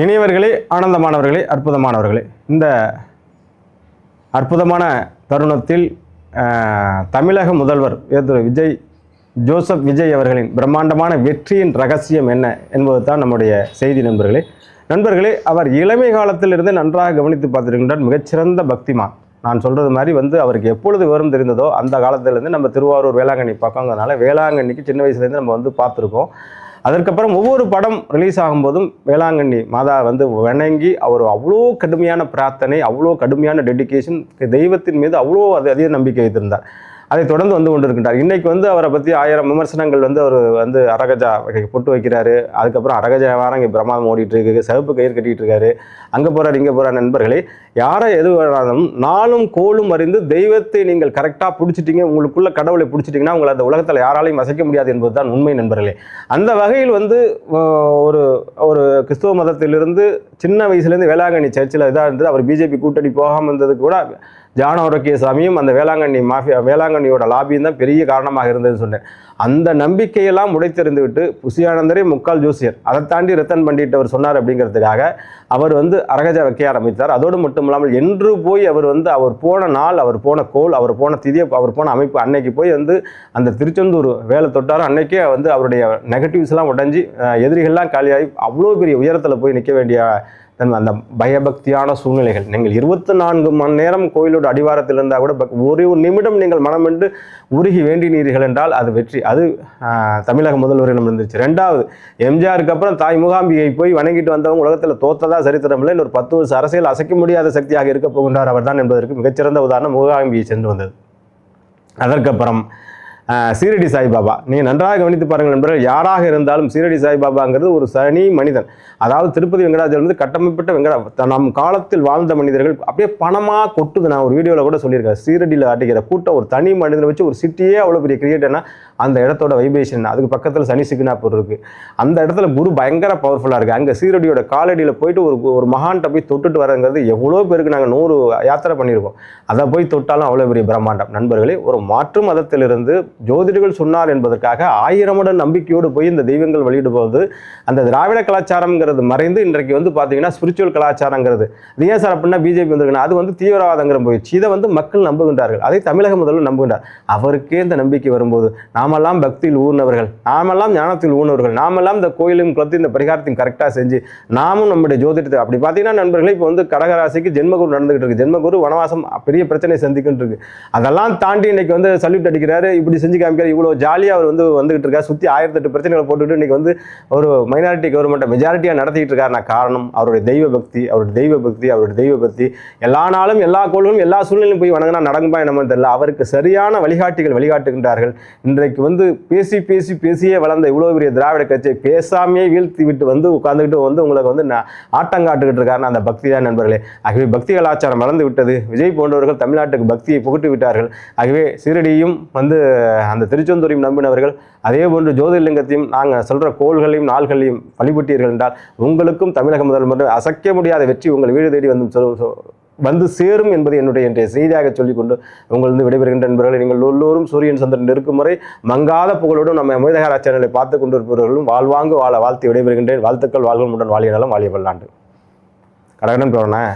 இனியவர்களே, ஆனந்தமானவர்களே, அற்புதமானவர்களே, இந்த அற்புதமான தருணத்தில் தமிழக முதல்வர் ஜோசப் விஜய் அவர்களின் பிரம்மாண்டமான வெற்றியின் ரகசியம் என்ன என்பது தான் நம்முடைய செய்தி. நண்பர்களே, அவர் இளமை காலத்திலிருந்து நன்றாக கவனித்து பார்த்திருக்கின்றார். மிகச்சிறந்த பக்திமான். நான் சொல்கிறது மாதிரி அவருக்கு எப்பொழுது விவரம் தெரிந்ததோ அந்த காலத்திலேருந்து நம்ம திருவாரூர் வேளாங்கண்ணி பக்கங்கிறதுனால வேளாங்கண்ணிக்கு சின்ன வயசுலேருந்து நம்ம பார்த்துருக்கோம். அதற்கப்புறம் ஒவ்வொரு படம் ரிலீஸ் ஆகும்போதும் வேளாங்கண்ணி மாதா வணங்கி அவர் அவ்வளோ கடுமையான பிரார்த்தனை, அவ்வளோ கடுமையான டெடிக்கேஷன், தெய்வத்தின் மீது அவ்வளோ அதிக நம்பிக்கை வைத்திருந்தார். அதை தொடர்ந்து கொண்டிருக்கின்றார். இன்றைக்கி அவரை பற்றி 1000 விமர்சனங்கள் அவர் அரகஜா பொட்டு வைக்கிறாரு. அதுக்கப்புறம் அரகஜா வாரம் இங்கே பிரமாதம் ஓடிட்டு இருக்கு, சிவப்பு கயிறு கட்டிகிட்டு இருக்காரு, அங்கே போகிறார் இங்கே போகிறார். நண்பர்களே, யாரை எது வேணாலும் நாளும் கோளும் அறிந்து தெய்வத்தை நீங்கள் கரெக்டாக பிடிச்சிட்டிங்க, உங்களுக்குள்ள கடவுளை பிடிச்சிட்டிங்கன்னா உங்களை அந்த உலகத்தில் யாராலையும் அசைக்க முடியாது என்பது தான் உண்மை. நண்பர்களே, அந்த வகையில் ஒரு ஒரு கிறிஸ்துவ மதத்திலிருந்து சின்ன வயசுலேருந்து வேளாங்கண்ணி சர்ச்சில் இதாக இருந்தது. அவர் பிஜேபி கூட்டணி போகாமல் இருந்தது கூட ஜான ஆரோக்கியசாமியும் அந்த வேளாங்கண்ணியோட லாபியும் தான் பெரிய காரணமாக இருந்ததுன்னு சொன்னேன். அந்த நம்பிக்கையெல்லாம் உடைத்தெறிந்து விட்டு புசியானந்தரே முக்கால் ஜோசியர், அதை தாண்டி ரத்தன் பண்டிட் அவர் சொன்னார் அப்படிங்கிறதுக்காக அவர் அரகஜா வைக்க ஆரம்பித்தார். அதோடு மட்டும் இல்லாமல் என்று போய் அவர் போன நாள், அவர் போன கோல், அவர் போன திதி, அவர் போன அமைப்பு அன்னைக்கு போய் அந்த திருச்செந்தூர் வேலை தொட்டாரோ அன்னைக்கே அவருடைய நெகட்டிவ்ஸ்லாம் உடஞ்சி எதிரிகள்லாம் காலியாகி அவ்வளோ பெரிய உயரத்தில் போய் நிற்க வேண்டிய அந்த பயபக்தியான சூழ்நிலைகள். நீங்கள் 24 மணி நேரம் கோயிலோட அடிவாரத்தில் இருந்தால் கூட ஒரு நிமிடம் நீங்கள் மனமென்று உருகி வேண்டினீர்கள் என்றால் அது வெற்றி. அது தமிழக முதல்வரிடம் இருந்துச்சு. 2வது, எம்ஜிஆருக்கு அப்புறம் தாய் மூகாம்பிகை போய் வணங்கிட்டு வந்தவங்க உலகத்தில் தோத்ததா சரித்திரம் இல்லை. ஒரு 10 வருஷம் அரசியல் அசைக்க முடியாத சக்தியாக இருக்க போகின்றார் அவர் தான் என்பதற்கு மிகச்சிறந்த உதாரணம் மூகாம்பிகை சென்று வந்தது. அதற்கப்புறம் சீரடி சாய்பாபா. நீங்கள் நன்றாக கவனித்து பாருங்கள் நண்பர்கள், யாராக இருந்தாலும் சீரடி சாய்பாபாங்கிறது ஒரு தனி மனிதன். அதாவது திருப்பதி வெங்கடாஜலம் கட்டமைப்பட்ட நம் காலத்தில் வாழ்ந்த மனிதர்கள் அப்படியே பணமாக கொட்டுது. நான் ஒரு வீடியோவில் கூட சொல்லியிருக்கேன். சீரடியில் ஆட்டிக்கிற கூட்டம் ஒரு தனி மனிதனை வச்சு ஒரு சிட்டியே அவ்வளோ பெரிய கிரியேட்டர்னா அந்த இடத்தோட வைப்ரேஷன். அதுக்கு பக்கத்தில் சனி சிக்னாப்பூர் இருக்குது. அந்த இடத்துல குரு பயங்கர பவர்ஃபுல்லாக இருக்குது. அங்கே சீரடியோட காலடியில் போயிட்டு ஒரு மகான்கிட்ட போய் தொட்டுட்டு வரங்கிறது எவ்வளோ பேருக்கு நாங்கள் 100 யாத்திரை பண்ணியிருக்கோம். அதை போய் தொட்டாலும் அவ்வளோ பெரிய பிரம்மாண்டம். நண்பர்களே, ஒரு மாற்று மதத்திலிருந்து ஜோதிடர்கள் சொன்னார் என்பதற்காக 1000 மடம் நம்பிக்கையோடு போய் இந்த தெய்வங்கள் வெளியிடும்போது அந்த திராவிட கலாச்சாரம்ங்கிறது மறைந்து இன்றைக்கு பார்த்தீங்கன்னா ஸ்பிரிச்சுவல் கலாச்சாரங்கிறது. அது ஏன் சார் அப்படின்னா பிஜேபி வந்திருக்குன்னா அது தீவிரவாதங்கிற போயிடுச்சு. இதை மக்கள் நம்புகின்றார்கள். அதை தமிழக முதல்வர் நம்புகின்றார். அவருக்கே இந்த நம்பிக்கை வரும்போது நாமெல்லாம் பக்தியில் ஊர்னவர்கள், நாமெல்லாம் ஞானத்தில் ஊர்னவர்கள், நாமெல்லாம் இந்த கோயிலும் குளத்தையும் இந்த பரிகாரத்தையும் கரெக்டாக செஞ்சு நாமும் நம்முடைய ஜோதிடத்தை அப்படி பார்த்தீங்கன்னா நண்பர்களே, இப்போ கடகராசிக்கு ஜென்மகுரு நடந்துகிட்டு இருக்கு. ஜென்மகுரு வனவாசம் பெரிய பிரச்சனை சந்திக்கிட்டு இருக்கு. அதெல்லாம் தாண்டி இன்னைக்கு சல்யூட் அடிக்கிறாரு, இப்படி செஞ்சு காமிக்கிறார். இவ்வளோ ஜாலியாக அவர் வந்துகிட்டு இருக்காரு. சுற்றி 1008 பிரச்சனைகளை போட்டுக்கிட்டு இன்னைக்கு ஒரு மைனாரிட்டி கவர்மெண்ட்டை மெஜாரிட்டியாக நடத்திக்கிட்டு இருக்காருன்னா காரணம் அவருடைய தெய்வ பக்தி. எல்லா நாளும் எல்லா கோள்களும் எல்லா சூழ்நிலையும் போய் வணங்கினா நடக்கும்பா என்னன்னு தெரியல. அவருக்கு சரியான வழிகாட்டிகள் வழிகாட்டுகின்றார்கள். இன்றைக்கு பேசியே வளர்ந்த இவ்வளோ பெரிய திராவிட கட்சியை பேசாமையே வீழ்த்தி விட்டு உட்காந்துக்கிட்டு உங்களுக்கு ஆட்டம் காட்டுக்கிட்டு இருக்காருன்னு அந்த பக்தி தான் நண்பர்களே. ஆகவே பக்தி கலாச்சாரம் வளர்ந்து விட்டது. விஜய் போன்றவர்கள் தமிழ்நாட்டுக்கு பக்தியை புகட்டி விட்டார்கள். ஆகவே சீரடியும் அந்த திருச்செந்தூரையும் நம்பினவர்கள் அதே போன்று ஜோதிர்லிங்கத்தையும் நாங்கள் சொல்கிற கோள்களையும் நாள்களையும் வழிபட்டீர்கள் என்றால் உங்களுக்கும் தமிழக முதல்வர் அசைக்க முடியாத வெற்றி உங்கள் வீடு தேடி வந்து சேரும் என்பது என்னுடைய செய்தியாக சொல்லிக்கொண்டு உங்களிருந்து விடைபெறுகின்ற நண்பர்களை, நீங்கள் எல்லோரும் சூரியன் சந்திரன் இருக்கும் முறை மங்காத புகழோடும் நம்ம அமிர்தகார சேனலை பார்த்து கொண்டிருப்பவர்களும் வாழ்வாங்கு வாழ வாழ்த்து விடைபெறுகின்றேன். வாழ்த்துக்கள். வாழ்வுடன் வாழிய நலம், வாழிய பல்லாண்டு. கடகடன் போறேன்.